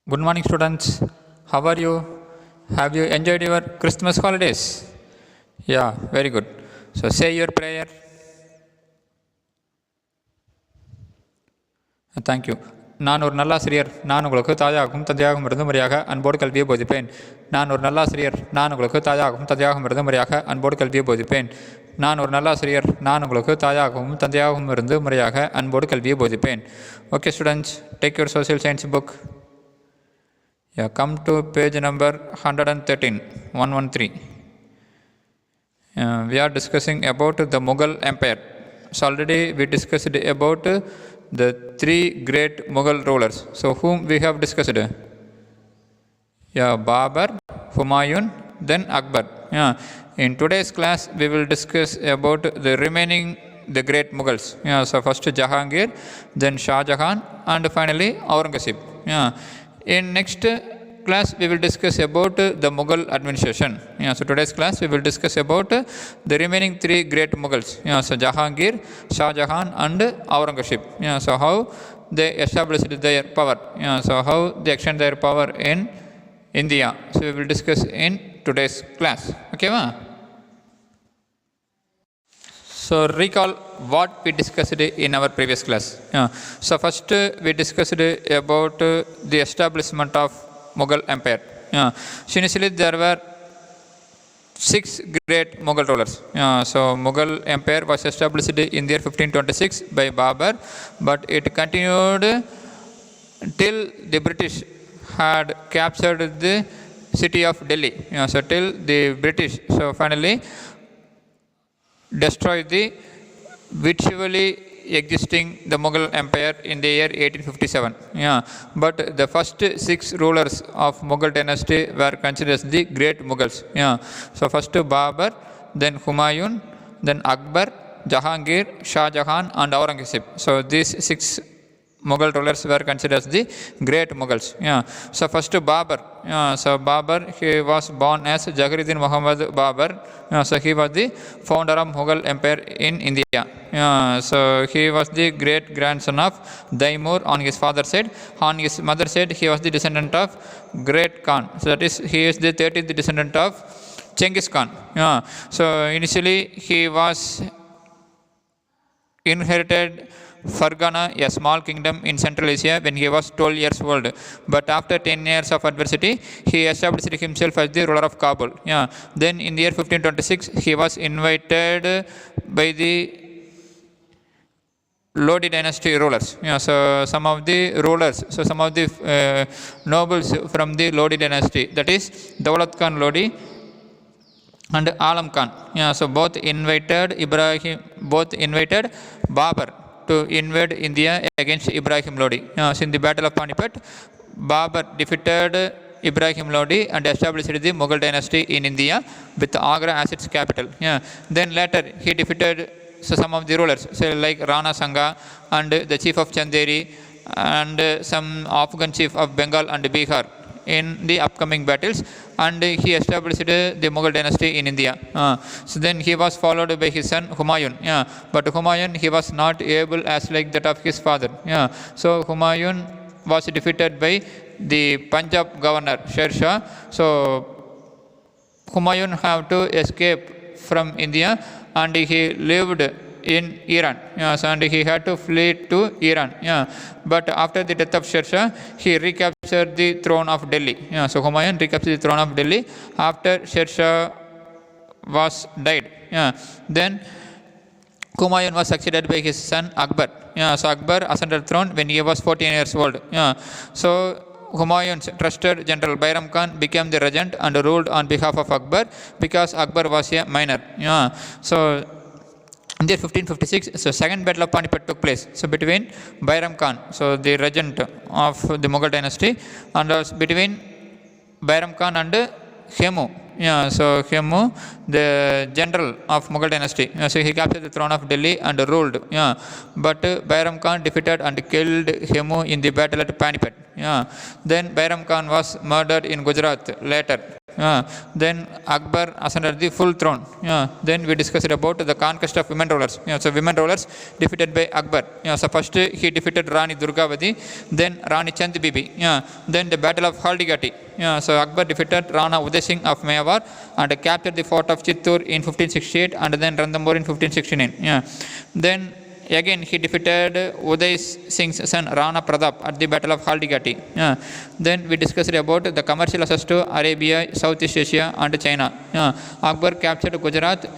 Good morning, students. How are you? Have you enjoyed your Christmas holidays? Yeah, very good. So say your prayer. Thank you. நான் ஒரு நல்லாசிரியர், நான் உங்களுக்கு தாயாகவும் தந்தையாகவும் இருந்து முறையாக அன்போடு கல்வியை போதிப்பேன். நான் ஒரு நல்லாசிரியர், நான் உங்களுக்கு தாயாகவும் தந்தையாகவும் இருந்து முறையாக அன்போடு கல்வியை போதிப்பேன். நான் ஒரு நல்லாசிரியர், நான் உங்களுக்கு தாயாகவும் தந்தையாகவும் இருந்து முறையாக அன்போடு கல்வியை போதிப்பேன். Okay, students, take your social science book. Yeah, come to page number 113, 113. We are discussing about the Mughal Empire. So already we discussed about the three great Mughal rulers. So whom we have discussed? Yeah, Babur, Humayun, then Akbar. Yeah. In today's class we will discuss about the remaining the great Mughals. Yeah, so first Jahangir, then Shah Jahan, and finally Aurangzeb. Yeah. In next class we will discuss about the Mughal administration. Yeah, so today's class we will discuss about the remaining three great Mughals. Yeah, so Jahangir, Shah Jahan, and Aurangzeb. Yeah, so how they established their power. Yeah, so how they extend their power in India. So we will discuss in today's class. Okay, ma? So recall what we discussed in our previous class. Yeah. So first we discussed about the establishment of Mughal Empire. Yeah. So initially there were 6 great Mughal rulers. Yeah. So Mughal Empire was established in the year 1526 by Babur, but it continued till the British had captured the city of Delhi. Yeah. So till the British finally destroyed the virtually existing the Mughal Empire in the year 1857. Yeah. But the first 6 rulers of Mughal dynasty were considered as the great Mughals. Yeah. So first Babur, then Humayun, then Akbar, Jahangir, Shah Jahan, and Aurangzeb. So these 6 Mughal rulers were considered as the great Mughals. Yeah. So first Babur. Yeah. So Babur, he was born as Jahruddin Muhammad Babur. Yeah. So he was the founder of Mughal Empire in India. Yeah. So he was the great grandson of Daimur on his father's side. On his mother's side, he was the descendant of Great Khan. So that is, he is the 30th descendant of Genghis Khan. Yeah. So initially he was inherited Fargana, a small kingdom in Central Asia, when he was 12 years old. But after 10 years of adversity, he established himself as the ruler of Kabul. Yeah. Then in the year 1526, he was invited by the Lodi dynasty rulers. Yeah. So some of the rulers, so some of the nobles from the Lodi dynasty, that is Daulat Khan Lodi and Alam Khan. Yeah. So both invited Babur to invade India against Ibrahim Lodi. So in the Battle of Panipat, Babur defeated Ibrahim Lodi and established the Mughal dynasty in India with Agra as its capital. Yeah. Then later he defeated some of the rulers, like Rana Sanga and the chief of Chanderi and some Afghan chief of Bengal and Bihar in the upcoming battles, and he established the Mughal dynasty in India. So then he was followed by his son Humayun. Yeah. But Humayun, he was not able as like that of his father. Yeah. So Humayun was defeated by the Punjab governor Sher Shah. So Humayun had to escape from India and he lived in Iran. Yeah, so and he had to flee to Iran. Yeah. But after the death of Sher Shah, he recaptured the throne of Delhi. Yeah. So Humayun recaptured the throne of Delhi after Sher Shah was died. Yeah. Then Humayun was succeeded by his son Akbar. Yeah. So Akbar ascended the throne when he was 14 years old. Yeah. So Humayun's trusted general Bairam Khan became the regent and ruled on behalf of Akbar because Akbar was a minor. Yeah. So in the year 1556, so second battle of Panipat took place. So between Bairam Khan, so the regent of the Mughal dynasty, and between Bairam Khan and Hemu. Yeah, so Hemu, the general of Mughal dynasty. So he captured the throne of Delhi and ruled. Yeah, but Bairam Khan defeated and killed Hemu in the battle at Panipat. Yeah, then Bairam Khan was murdered in Gujarat later. Then Akbar ascended the full throne. Then we discussed about the conquest of women rulers. So women rulers defeated by Akbar. So first he defeated Rani Durgavati, then Rani Chand Bibi. Then the battle of Haldigati. So Akbar defeated Rana Uday Singh of Mewar and captured the fort of Chittur in 1568 and then Ranthambore in 1569. Then again he defeated Uday Singh's son Rana Pratap at the battle of Haldigati. Then we discussed about the commercial access to Arabia, Southeast Asia and China. Akbar captured Gujarat,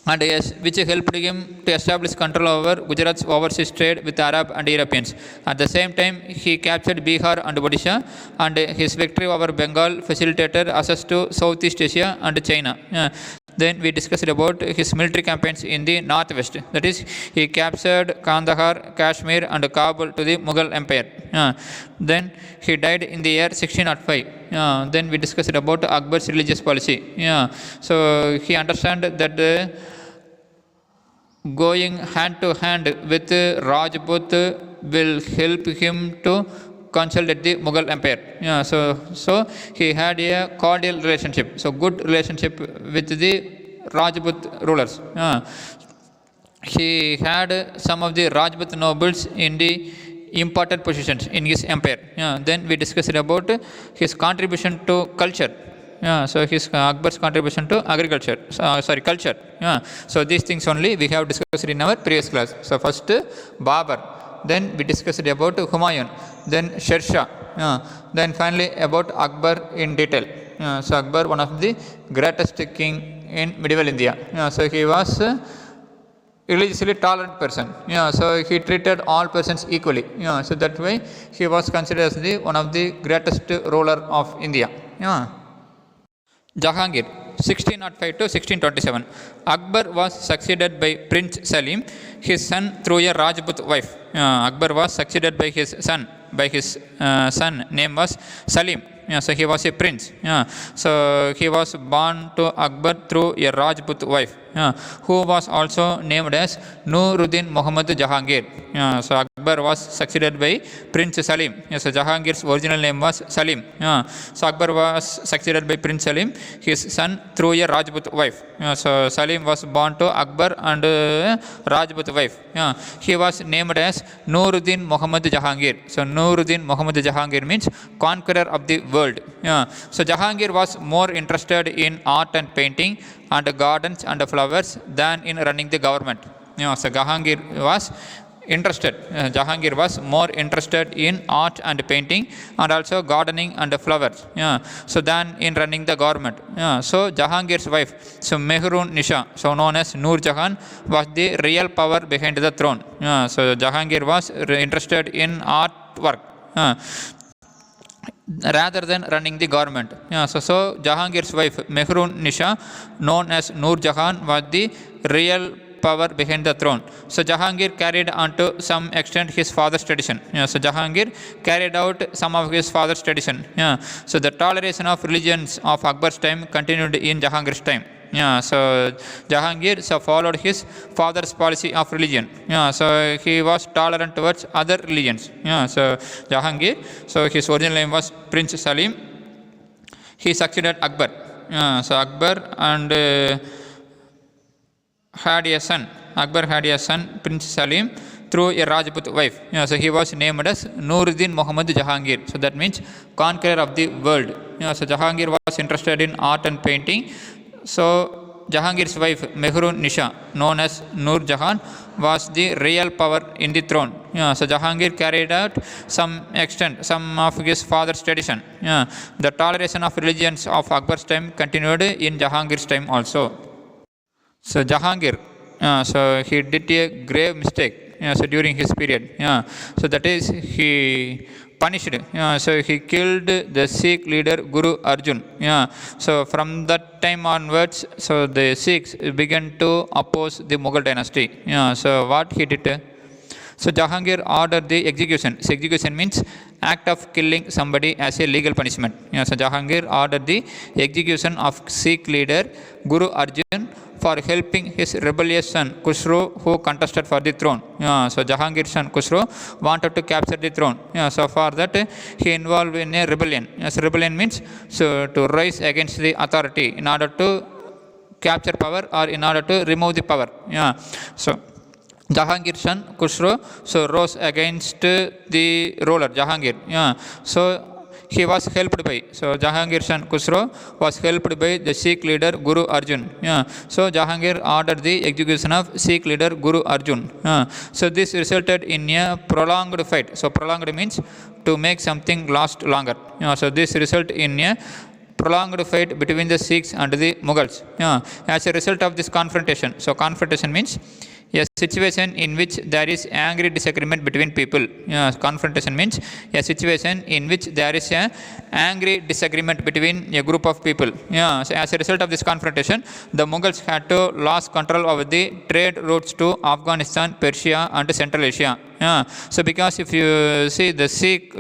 and yes, which helped him to establish control over Gujarat's overseas trade with Arab and Europeans. At the same time, he captured Bihar and Odisha, and his victory over Bengal facilitated access to Southeast Asia and China. Then we discussed about his military campaigns in the northwest. That is, he captured Kandahar, Kashmir and Kabul to the Mughal Empire. Then he died in the year 1605. Then we discussed about Akbar's religious policy. So he understood that going hand to hand with Rajput will help him to consolidate the Mughal Empire. So he had a cordial relationship, so good relationship with the Rajput rulers. He had some of the Rajput nobles in the important positions in his empire. Then we discussed about his contribution to culture. So his Akbar's contribution to agriculture, culture. So these things only we have discussed in our previous class. So first Babar, then we discussed about Humayun, then Sher Shah, then finally about Akbar in detail. So Akbar, one of the greatest king in medieval India. So he was religiously tolerant person. So he treated all persons equally. So that way he was considered as the one of the greatest ruler of India. Jahangir, 1605 to 1627. Akbar was succeeded by Prince Salim, his son, through a Rajput wife. Akbar was succeeded by his son. Name was Salim. So he was a prince. So he was born to Akbar through a Rajput wife, who was also named as Nuruddin Muhammad Jahangir. So Akbar was succeeded by Prince Salim. So Jahangir's original name was Salim. So Akbar was succeeded by Prince Salim, his son, through a Rajput wife. So Salim was born to Akbar and Rajput wife. He was named as Nuruddin Muhammad Jahangir. So Nuruddin Muhammad Jahangir means conqueror of the world. So Jahangir was more interested in art and painting and gardens and flowers than in running the government. So Jahangir was more interested in art and painting and also gardening and flowers, so than in running the government. So Jahangir's wife, so Mehrun Nisha, so known as Noor Jahan, was the real power behind the throne. So Jahangir was interested in artwork rather than running the government. So Jahangir's wife, Mehrun Nisha, known as Noor Jahan, was the real power behind the throne. So Jahangir carried on to some extent his father's tradition. So Jahangir carried out some of his father's tradition. So the toleration of religions of Akbar's time continued in Jahangir's time. So Jahangir followed his father's policy of religion. So he was tolerant towards other religions. So Jahangir, so his original name was Prince Salim. He succeeded Akbar. So Akbar and had a son. Akbar had a son, Prince Salim, through a Rajput wife. So he was named as Nuruddin Muhammad Jahangir. So that means conqueror of the world. So Jahangir was interested in art and painting. So Jahangir's wife, Mehrun Nisha, known as Noor Jahan, was the real power in the throne. So Jahangir carried out some of his father's tradition. The toleration of religions of Akbar's time continued in Jahangir's time also. So Jahangir, so he did a grave mistake, so during his period. So that is, he punished. So he killed the Sikh leader Guru Arjun. So from that time onwards, so the Sikhs began to oppose the Mughal dynasty. So what he did? So Jahangir ordered the execution. So execution means act of killing somebody as a legal punishment. So Jahangir ordered the execution of Sikh leader Guru Arjan for helping his rebellious son Khusro, who contested for the throne. So Jahangir's son Khusro wanted to capture the throne. So for that he involved in a rebellion. So rebellion means so to rise against the authority in order to capture power or in order to remove the power. So Jahangir's son Khusro so rose against the ruler Jahangir. So he was helped by, so Jahangir's son Khusro was helped by the Sikh leader Guru Arjun. So Jahangir ordered the execution of Sikh leader Guru Arjun. So this resulted in a prolonged fight. So prolonged means to make something last longer. So this resulted in a prolonged fight between the Sikhs and the Mughals. As a result of this confrontation, so confrontation means a situation in which there is angry disagreement between people. Confrontation means a situation in which there is an angry disagreement between a group of people. So as a result of this confrontation, the Mughals had to lose control over the trade routes to Afghanistan, Persia and Central Asia. So because if you see the Sikh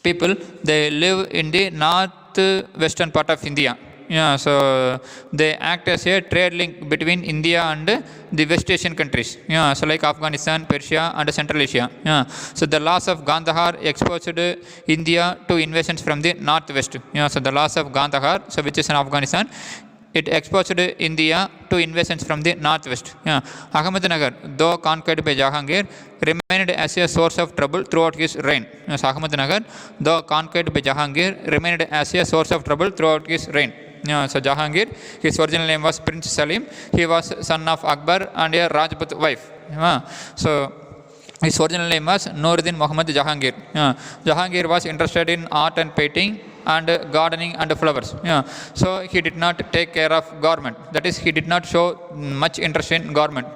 people, they live in the north-western part of India. So they act as a trade link between India and the West Asian countries. So like Afghanistan, Persia and Central Asia. So the loss of Gandhar exposed India to invasions from the northwest. So the loss of Gandhar, so which is in Afghanistan, it exposed India to invasions from the northwest. Ahmednagar, though conquered by Jahangir, remained as a source of trouble throughout his reign. So Ahmednagar, though conquered by Jahangir, remained as a source of trouble throughout his reign. So Jahangir, his original name was Prince Salim. He was son of Akbar and a Rajput wife. So his original name was Nuruddin Muhammad Jahangir. Jahangir was interested in art and painting and gardening and flowers. So he did not take care of government. That is, he did not show much interest in government.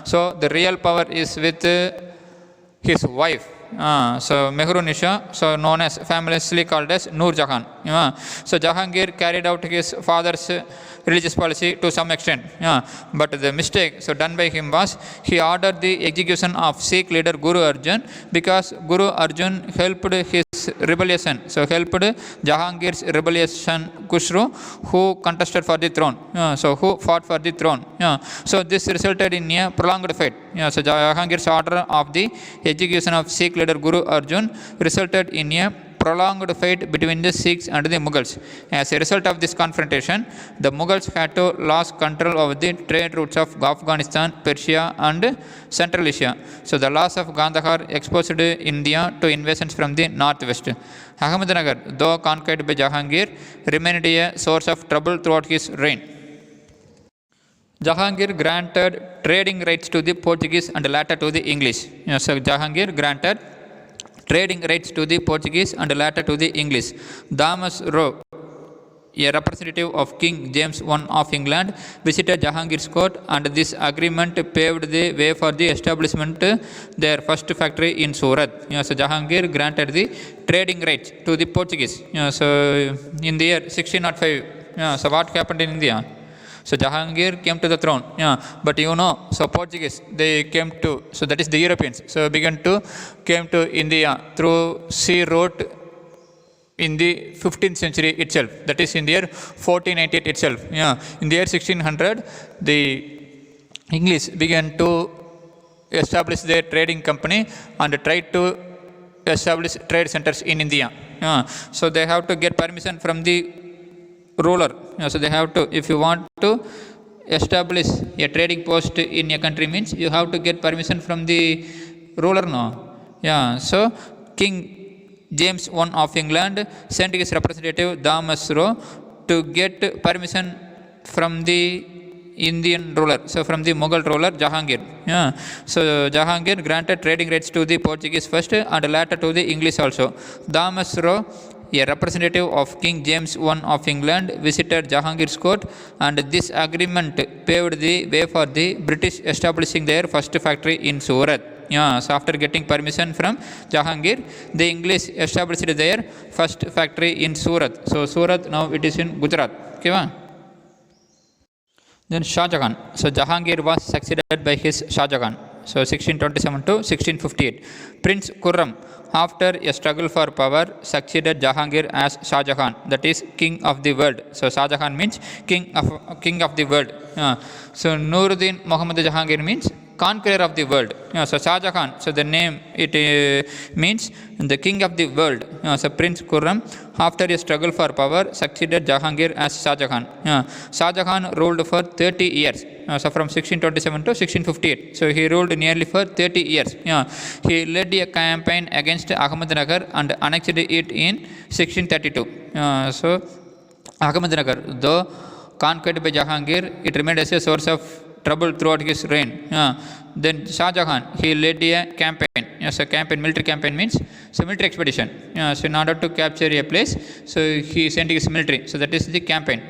So the real power is with his wife. So Mehrunisha, so known as famously called as Nur Jahan. So Jahangir carried out his father's religious policy to some extent. But the mistake so done by him was he ordered the execution of Sikh leader Guru Arjun because Guru Arjun helped his rebellious son. So helped Jahangir's rebellious son Khusro, who contested for the throne. So who fought for the throne. So this resulted in a prolonged fight. So Jahangir's order of the execution of Sikh leader Guru Arjun resulted in a prolonged fight between the Sikhs and the Mughals. As a result of this confrontation, the Mughals had to lose control over the trade routes of Afghanistan, Persia and Central Asia. So the loss of Gandhar exposed India to invasions from the northwest. Ahmednagar, though conquered by Jahangir, remained a source of trouble throughout his reign. Jahangir granted trading rights to the Portuguese and later to the English. So Jahangir granted trading rights to the Portuguese and later to the English. Damas Rowe, a representative of King James I of England, visited Jahangir's court, and this agreement paved the way for the establishment their first factory in Surat. So Jahangir granted the trading rights to the Portuguese. So in the year 1605, so what happened in India? So Jahangir came to the throne. But so Portuguese, they came to, so that is the Europeans. So came to India through sea route in the 15th century itself. That is in the year 1498 itself. In the year 1600, the English began to establish their trading company and tried to establish trade centers in India. So they have to get permission from the ruler. So they have to, if you want to establish a trading post in a country, means you have to get permission from the ruler. So King James I of England sent his representative Damas Rowe to get permission from the Indian ruler, so from the Mughal ruler Jahangir. So Jahangir granted trading rights to the Portuguese first and later to the English also. Damas Rowe, a representative of King James I of England, visited Jahangir's court, and this agreement paved the way for the British establishing their first factory in Surat. So after getting permission from Jahangir, the English established their first factory in Surat. So Surat, now it is in Gujarat. Okay, then Shah Jahan. So Jahangir was succeeded by his Shah Jahan. So 1627 to 1658. Prince Khurram, after a struggle for power, succeeded Jahangir as Shah Jahan, that is king of the world. So Shah Jahan means king of the world. So Nuruddin Muhammad Jahangir means conqueror of the world. So Shah Jahan, so the name it means the king of the world. So Prince Khurram, after a struggle for power, succeeded Jahangir as Shah Jahan. Shah Jahan ruled for 30 years. So from 1627 to 1658. So he ruled nearly for 30 years. He led a campaign against Ahmednagar and annexed it in 1632. So Ahmednagar, though conquered by Jahangir, it remained as a source of trouble throughout his reign. Then Shah Jahan, he led a campaign. So military campaign means military expedition. So in order to capture a place, so he sent his military. So that is the campaign.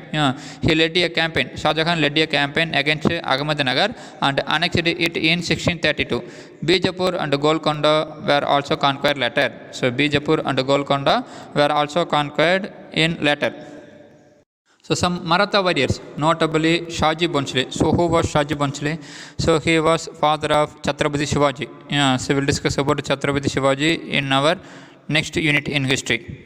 He led a campaign. Shah Jahan led a campaign against Ahmednagar and annexed it in 1632. Bijapur and Golconda were also conquered later. So Bijapur and Golconda were also conquered in later. So some Maratha warriors, notably Shaji Bhonsle. So who was Shaji Bhonsle? So he was father of Chhatrapati Shivaji. So we'll discuss about Chhatrapati Shivaji in our next unit in history.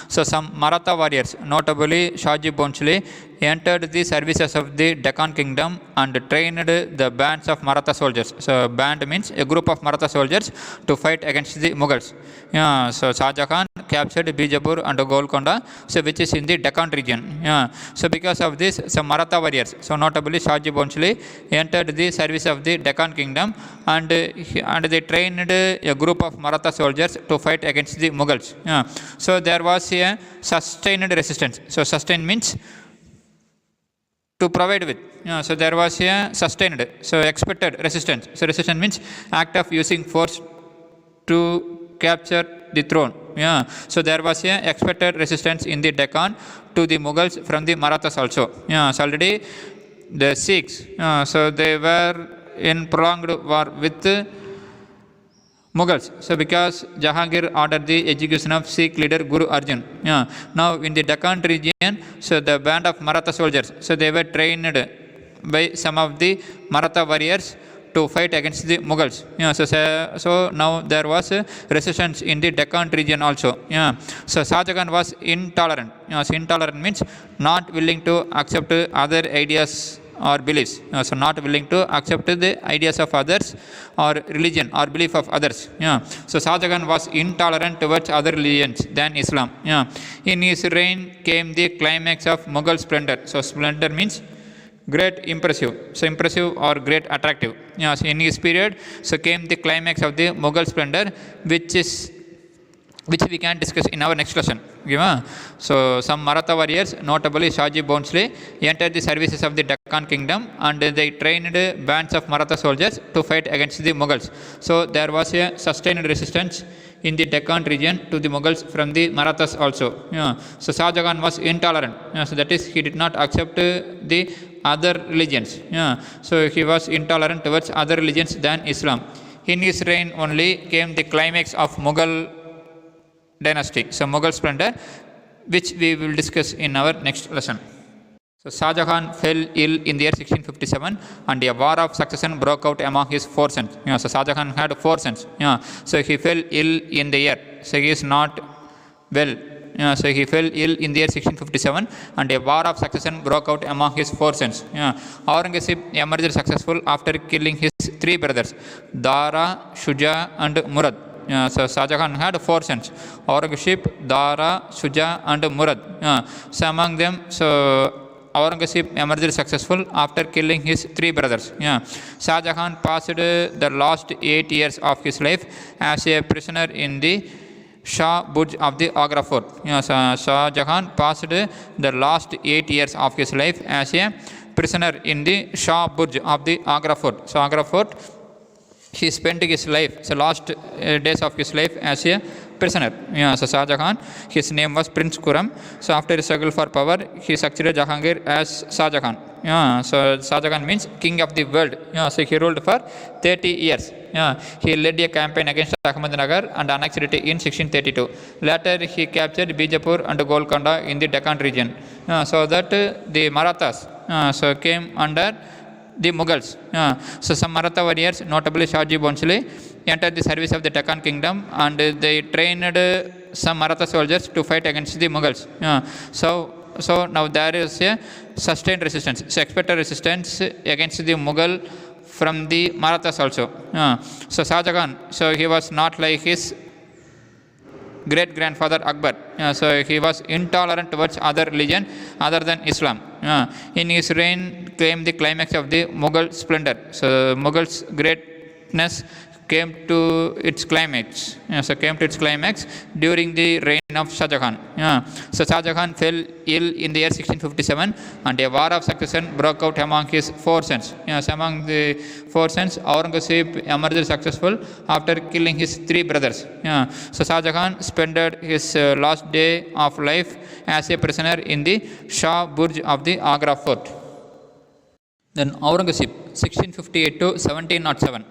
So some Maratha warriors, notably Shaji Bhonsle, entered the services of the Deccan kingdom and trained the bands of Maratha soldiers. So band means a group of Maratha soldiers to fight against the Mughals. So Shah Jahan captured Bijapur and Golconda, so which is in the Deccan region. So because of this, some Maratha warriors, so notably Shaji Bhonsle, entered the service of the Deccan kingdom and they trained a group of Maratha soldiers to fight against the Mughals. So there was a sustained resistance. So sustained means to provide with. So there was a sustained, so expected resistance. So resistance means act of using force to capture the throne. So there was a expected resistance in the Deccan to the Mughals from the Marathas also. So already the Sikhs, so they were in prolonged war with Mughals. So because Jahangir ordered the execution of Sikh leader Guru Arjan. Now in the Deccan region, so the band of Maratha soldiers, so they were trained by some of the Maratha warriors to fight against the Mughals. So now there was resistance in the Deccan region also. So Shah Jahan was intolerant. So intolerant means not willing to accept other ideas or beliefs. So not willing to accept the ideas of others or religion or belief of others. So Shah Jahan was intolerant towards other religions than Islam. In his reign came the climax of Mughal splendor. So splendor means great impressive. So impressive or great attractive. So in his period, so came the climax of the Mughal splendor, which we can discuss in our next lesson. So some Maratha warriors, notably Shaji Bhonsle, entered the services of the Deccan kingdom and they trained bands of Maratha soldiers to fight against the Mughals. So there was a sustained resistance in the Deccan region to the Mughals from the Marathas also. So Shah Jahan was intolerant. So that is, he did not accept the other religions. So he was intolerant towards other religions than Islam. In his reign only came the climax of Mughal dynasty, so Mughal splendor, which we will discuss in our next lesson. So Shah Jahan fell ill in the year 1657 and a war of succession broke out among his four sons. So Shah Jahan had four sons. So he fell ill in the year. So he is not well. So he fell ill in the year 1657 and a war of succession broke out among his four sons. Aurangzeb emerged successful after killing his three brothers, Dara, Shuja and Murad. So Shah Jahan had four sons, Aurangzeb, Dara, Shuja and Murad. So among them, so Aurangzeb emerged successful after killing his three brothers. Shah Jahan passed the last 8 years of his life as a prisoner in the Shah Burj of the Agra fort. Shah Jahan passed the last 8 years of his life as a prisoner in the Shah Burj of the Agra fort. So Agra fort, he spent his life, so last days of his life as a prisoner. So Shah Jahan, his name was Prince Khurram. So after a struggle for power, he succeeded Jahangir as Shah Jahan. So Shah Jahan means king of the world. So he ruled for 30 years. He led a campaign against Ahmednagar and annexed it in 1632. Later he captured Bijapur and Golconda in the Deccan region. So that the Marathas so came under the Mughals. So some Maratha warriors, notably Shahji Bhonsle, entered the service of the Deccan kingdom, and they trained some Maratha soldiers to fight against the Mughals. So now there is a sustained resistance, so expected resistance against the Mughal from the Marathas also. So Shah Jahan, so he was not like his great grandfather Akbar. So he was intolerant towards other religion other than Islam. In his reign came the climax of the Mughal splendor. So Mughals' greatness came to its climax. During the reign of Shah Jahan. So Shah Jahan fell ill in the year 1657, and a war of succession broke out among his four sons. So among the four sons, Aurangzeb emerged successful after killing his three brothers. So Shah Jahan spent his last day of life as a prisoner in the Shah Burj of the Agra fort. Then Aurangzeb, 1658 to 1707.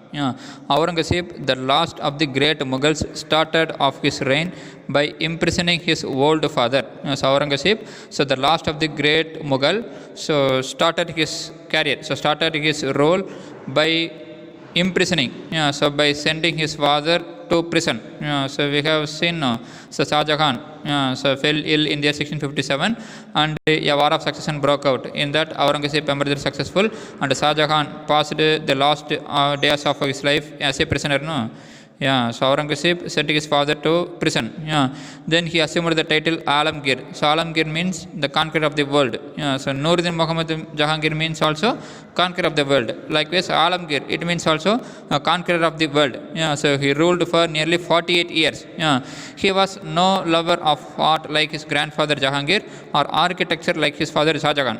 Aurangzeb, the last of the great Mughals, started off his reign by imprisoning his old father. So Aurangzeb, so the last of the great Mughal, so started his career, so started his role by imprisoning, so by sending his father to prison. So we have seen so Shah Jahan so fell ill in the year 1657, and a war of succession broke out. In that, Aurangzeb emerged successful, and Shah Jahan passed the last days of his life as a prisoner. So Aurangzeb sent his father to prison. Then he assumed the title Alamgir. So Alamgir means the conqueror of the world. So Nuruddin Muhammad Jahangir means also conqueror of the world. Likewise, Alamgir, it means also a conqueror of the world. So he ruled for nearly 48 years. He was no lover of art like his grandfather Jahangir, or architecture like his father Shah Jahan.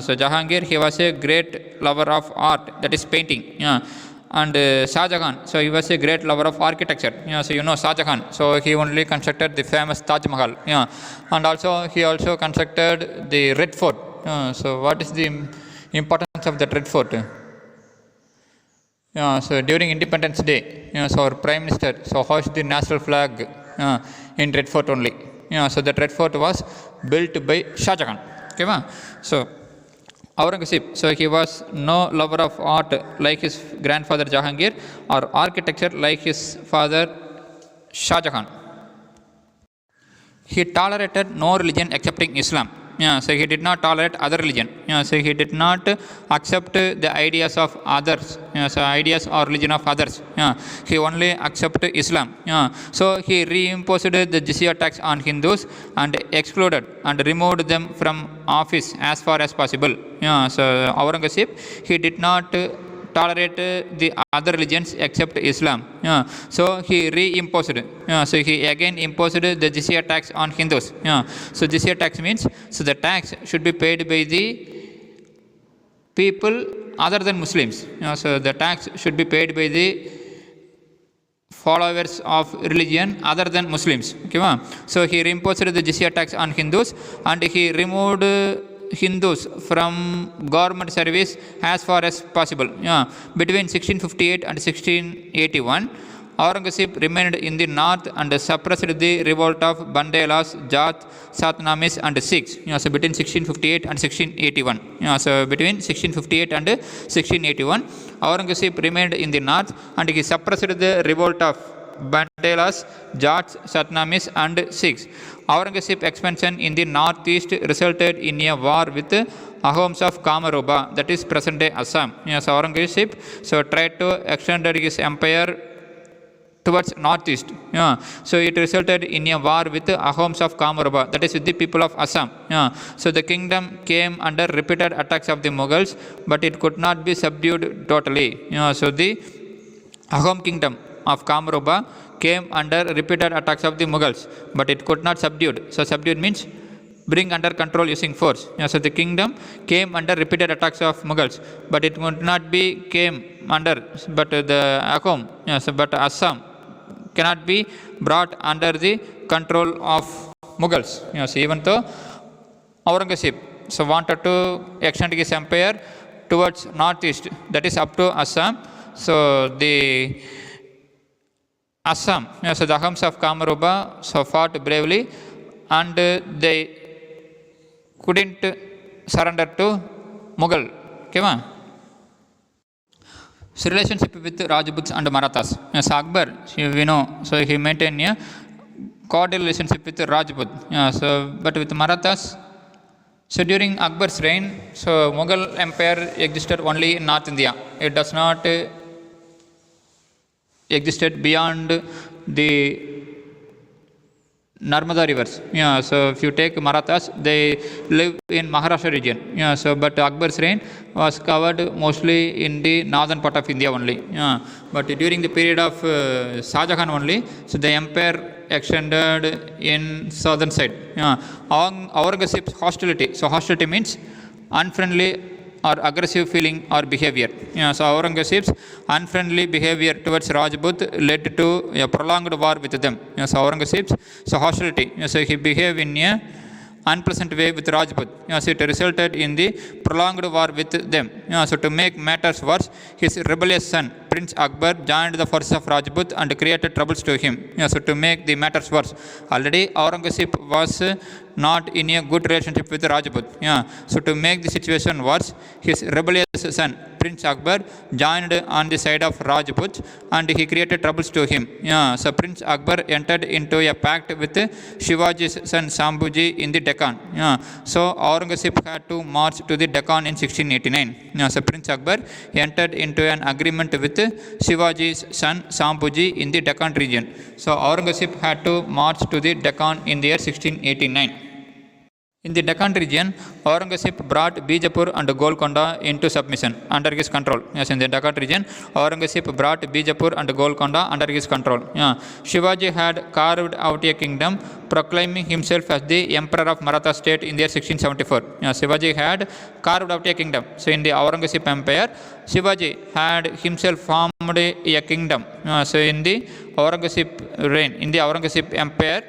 So Jahangir, he was a great lover of art, that is painting. And Shah Jahan, so he was a great lover of architecture. So Shah Jahan, so he only constructed the famous Taj Mahal. And also he also constructed the Red Fort. So what is the importance of that Red Fort? So during Independence Day, so our Prime Minister so hoisted the national flag in Red Fort only. So that Red Fort was built by Shah Jahan. Okay, so Aurangzeb, so he was no lover of art like his grandfather Jahangir, or architecture like his father Shah Jahan. He tolerated no religion excepting Islam. So he did not tolerate other religion. So he did not accept the ideas of others. So ideas or religion of others. He only accepted Islam. So he reimposed the jizya tax on Hindus and excluded and removed them from office as far as possible. So Aurangzeb, he did not tolerate the other religions except Islam. So he reimposed. So he again imposed the jizya tax on Hindus. So jizya tax means, so the tax should be paid by the people other than Muslims. So the tax should be paid by the followers of religion other than Muslims. Okay, so he reimposed the jizya tax on Hindus, and he removed Hindus from government service as far as possible. Between 1658 and 1681, Aurangzeb remained in the north and suppressed the revolt of Bandelas, Jat, Satnamis and Sikhs. So between 1658 and 1681. So between 1658 and 1681, Aurangzeb remained in the north, and he suppressed the revolt of Bandelas, Jats, Satnamis and Sikhs. Aurangzeb's expansion in the northeast resulted in a war with Ahoms of Kamaruba, that is present-day Assam. So Aurangzeb so tried to extend his empire towards northeast. So it resulted in a war with Ahoms of Kamaruba, that is with the people of Assam. So the kingdom came under repeated attacks of the Mughals, but it could not be subdued totally. So the Ahom kingdom of Kamaruba came under repeated attacks of the Mughals, but it could not subdued. So subdued means bring under control using force. So the kingdom came under repeated attacks of Mughals, but it could not be came under, but the Ahom, but Assam cannot be brought under the control of Mughals. So even though Aurangzeb so wanted to extend his empire towards northeast, that is up to Assam, so the Assam, so the Ahoms of Kamaruba so fought bravely, and they couldn't surrender to Mughal. Okay, So relationship with Rajputs and Marathas. Yes, Akbar, we know, so he maintained a cordial relationship with Rajput. But with Marathas, so during Akbar's reign, so Mughal Empire existed only in North India. It does not existed beyond the Narmada rivers. So if you take Marathas, they live in Maharashtra region. But Akbar's reign was covered mostly in the northern part of India only. But during the period of Shah Jahan only, so the empire extended in southern side. Aurangzeb's hostility. So hostility means unfriendly or aggressive feeling or behavior. So Aurangzeb's unfriendly behavior towards Rajput led to a prolonged war with them. So Aurangzeb's hostility. So he behaved in a unpleasant way with Rajput. So it resulted in the prolonged war with them. So to make matters worse, his rebellious son Prince Akbar joined the forces of Rajput and created troubles to him. So to make the matters worse, already Aurangzeb was not in a good relationship with Rajput. So to make the situation worse, his rebellious son Prince Akbar joined on the side of Rajput and he created troubles to him. So Prince Akbar entered into a pact with Shivaji's son Sambhuji in the Deccan. So Aurangzeb had to march to the Deccan in 1689. So Prince Akbar entered into an agreement with Shivaji's son Sambhuji in the Deccan region. So Aurangzeb had to march to the Deccan in the year 1689. In the Deccan region, Aurangzeb brought Bijapur and Golconda into submission under his control. Yes, in the Deccan region, Aurangzeb brought Bijapur and Golconda under his control. Shivaji had carved out a kingdom, proclaiming himself as the emperor of Maratha state in the year 1674. Shivaji had carved out a kingdom. So in the Aurangzeb empire, Shivaji had himself formed a kingdom. So in the Aurangzeb reign, in the Aurangzeb empire,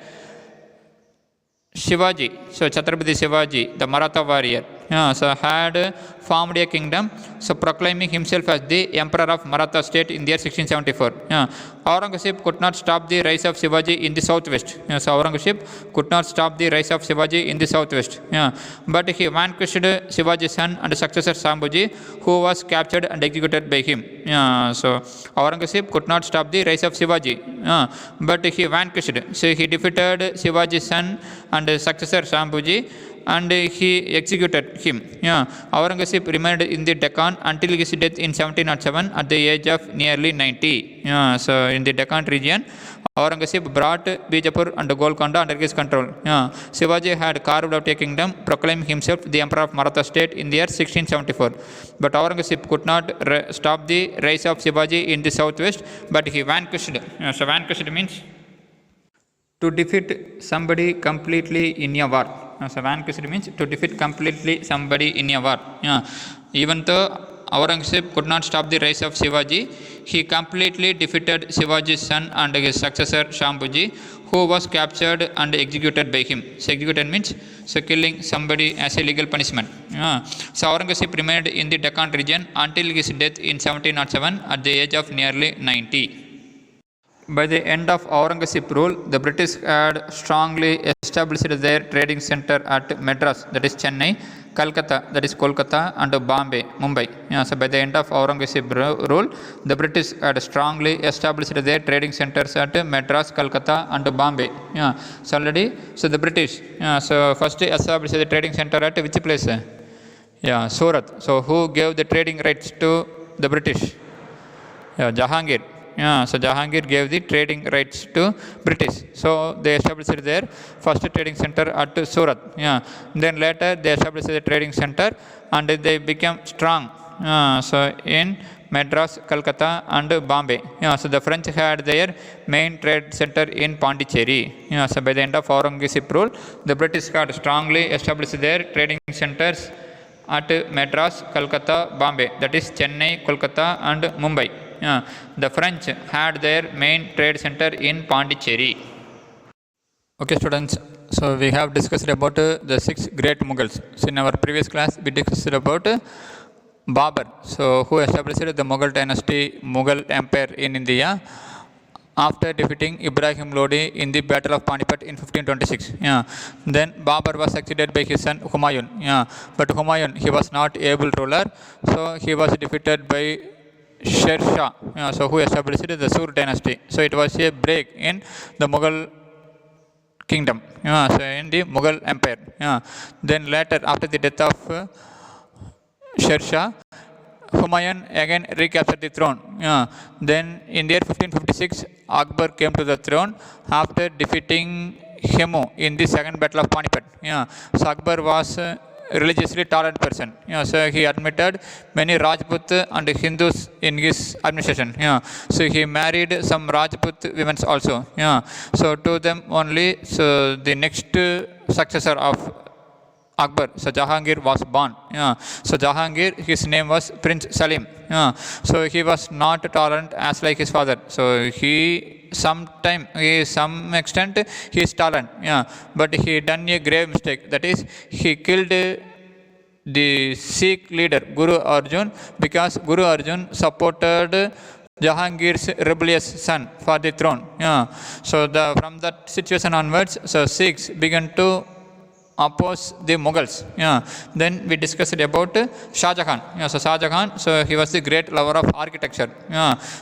Shivaji, so Chhatrapati Shivaji, the Maratha warrior, so had formed a kingdom, so proclaiming himself as the emperor of Maratha state in the year 1674. Aurangzeb could not stop the rise of Shivaji in the southwest. So Aurangzeb could not stop the rise of Shivaji in the southwest. But he vanquished Shivaji's son and successor Sambhuji, who was captured and executed by him. So Aurangzeb could not stop the rise of Shivaji, but he vanquished. So he defeated Shivaji's son and successor Sambhuji, and he executed him. Aurangzeb remained in the Deccan until his death in 1707 at the age of nearly 90. So in the Deccan region, Aurangzeb brought Bijapur and Golconda under his control. Shivaji had carved out a kingdom, proclaiming himself the emperor of Maratha state in the year 1674. But Aurangzeb could not stop the rise of Shivaji in the southwest, but he vanquished. So vanquished means to defeat somebody completely in a war. So vanquished means to defeat completely somebody in a war. Even though Aurangzeb could not stop the rise of Shivaji, he completely defeated Shivaji's son and his successor Sambhuji, who was captured and executed by him. So executed means so killing somebody as a legal punishment. So Aurangzeb remained in the Deccan region until his death in 1707 at the age of nearly 90. By the end of Aurangzeb's rule, the British had strongly established their trading center at Madras, that is Chennai, Calcutta, that is Kolkata, and Bombay, Mumbai. So by the end of Aurangzeb's rule, the British had strongly established their trading centers at Madras, Calcutta, and Bombay. So already, so the British, so first established the trading center at which place? Surat. So who gave the trading rights to the British? Jahangir. So Jahangir gave the trading rights to British. So they established their first trading center at Surat. Then later they established the trading center and they became strong. So in Madras, Calcutta, and Bombay. So the French had their main trade center in Pondicherry. So by the end of Aurangzeb's rule, the British had strongly established their trading centers at Madras, Calcutta, Bombay, that is Chennai, Kolkata, and Mumbai. The French had their main trade center in Pondicherry. Okay students, so we have discussed about the 6 great Mughals. So in our previous class we discussed about Babur, so who established the Mughal dynasty, Mughal empire in India after defeating Ibrahim Lodi in the Battle of Panipat in 1526. Then Babur was succeeded by his son Humayun. But Humayun, he was not able ruler, so he was defeated by Sher Shah, so who established the Sur dynasty. So it was a break in the Mughal kingdom, so in the Mughal empire. Then later, after the death of Sher Shah, Humayun again recaptured the throne. Then in the year 1556, Akbar came to the throne after defeating Hemu in the second battle of Panipat. So Akbar was religiously tolerant person. So he admitted many Rajput and Hindus in his administration. So he married some Rajput women also. So to them only. So the next successor of Akbar, so Jahangir was born. So Jahangir, his name was Prince Salim. So he was not tolerant as like his father. So some extent, he is tolerant. But he done a grave mistake. That is, he killed the Sikh leader Guru Arjun because Guru Arjun supported Jahangir's rebellious son for the throne. So from that situation onwards, so Sikhs began to oppose the Mughals. Then we discussed about Shah Jahan. So Shah Jahan, so he was the great lover of architecture.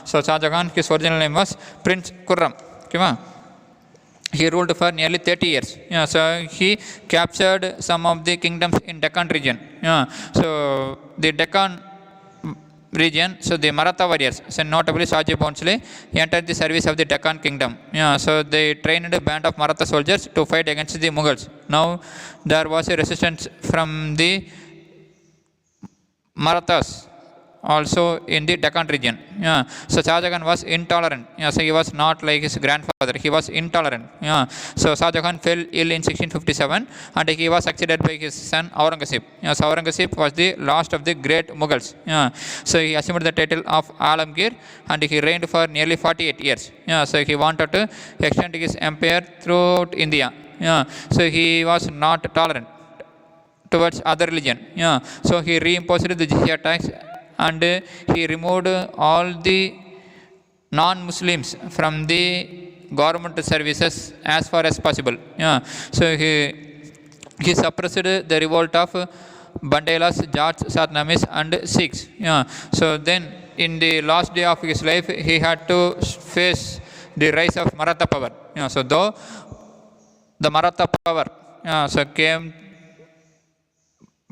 So Shah Jahan, his original name was Prince Khurram. He ruled for nearly 30 years. So he captured some of the kingdoms in Deccan region. So the Deccan region, so the Maratha warriors, so notably Shaji Bhonsle, entered the service of the Deccan kingdom. So they trained a band of Maratha soldiers to fight against the Mughals. Now there was a resistance from the Marathas also in the Deccan region. So Shah Jahan was intolerant. So he was not like his grandfather. He was intolerant. So Shah Jahan fell ill in 1657 and he was succeeded by his son Aurangzeb. So Aurangzeb was the last of the great Mughals. So he assumed the title of Alamgir and he reigned for nearly 48 years. So he wanted to extend his empire throughout India. So he was not tolerant towards other religion. So he reimposed the jizya tax and he removed all the non-Muslims from the government services as far as possible. So he suppressed the revolt of Bandelas, Jats, Satnamis and Sikhs. So then in the last day of his life, he had to face the rise of Maratha power. So though the Maratha power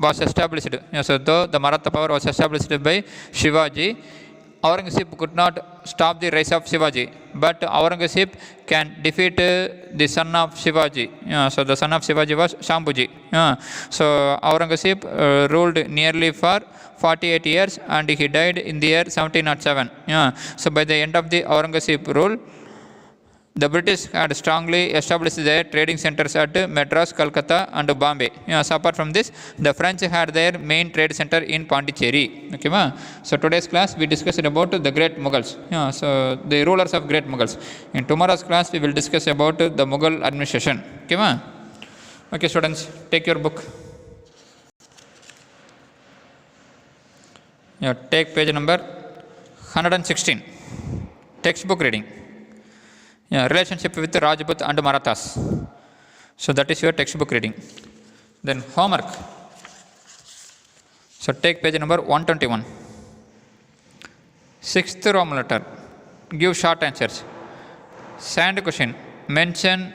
was established. So though the Maratha power was established by Shivaji, Aurangzeb could not stop the rise of Shivaji. But Aurangzeb can defeat the son of Shivaji. So the son of Shivaji was Shambhuji. So Aurangzeb ruled nearly for 48 years and he died in the year 1707. So by the end of the Aurangzeb rule, the British had strongly established their trading centers at Madras, Calcutta and Bombay. So apart from this, the French had their main trade center in Pondicherry. So today's class we discussed about the great Mughals. So the rulers of great Mughals. In tomorrow's class we will discuss about the Mughal administration. Okay students, take your book. Take page number 116. Textbook reading. Relationship with Rajput and Marathas. So that is your textbook reading. Then homework. So take page number 121. Sixth Roman letter. Give short answers. Second question. Mention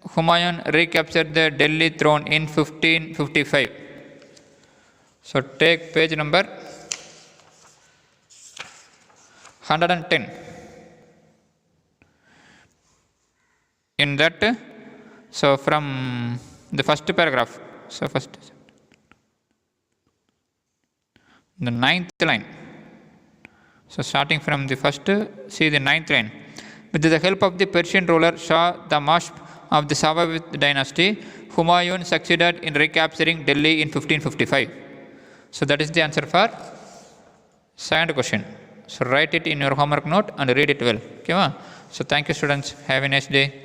Humayun recaptured the Delhi throne in 1555. So take page number 110. In that, so from the first paragraph, so first, the ninth line. So starting from the first, see the ninth line. With the help of the Persian ruler Shah Damash of the Safavid dynasty, Humayun succeeded in recapturing Delhi in 1555. So that is the answer for second question. So write it in your homework note and read it well. So thank you students. Have a nice day.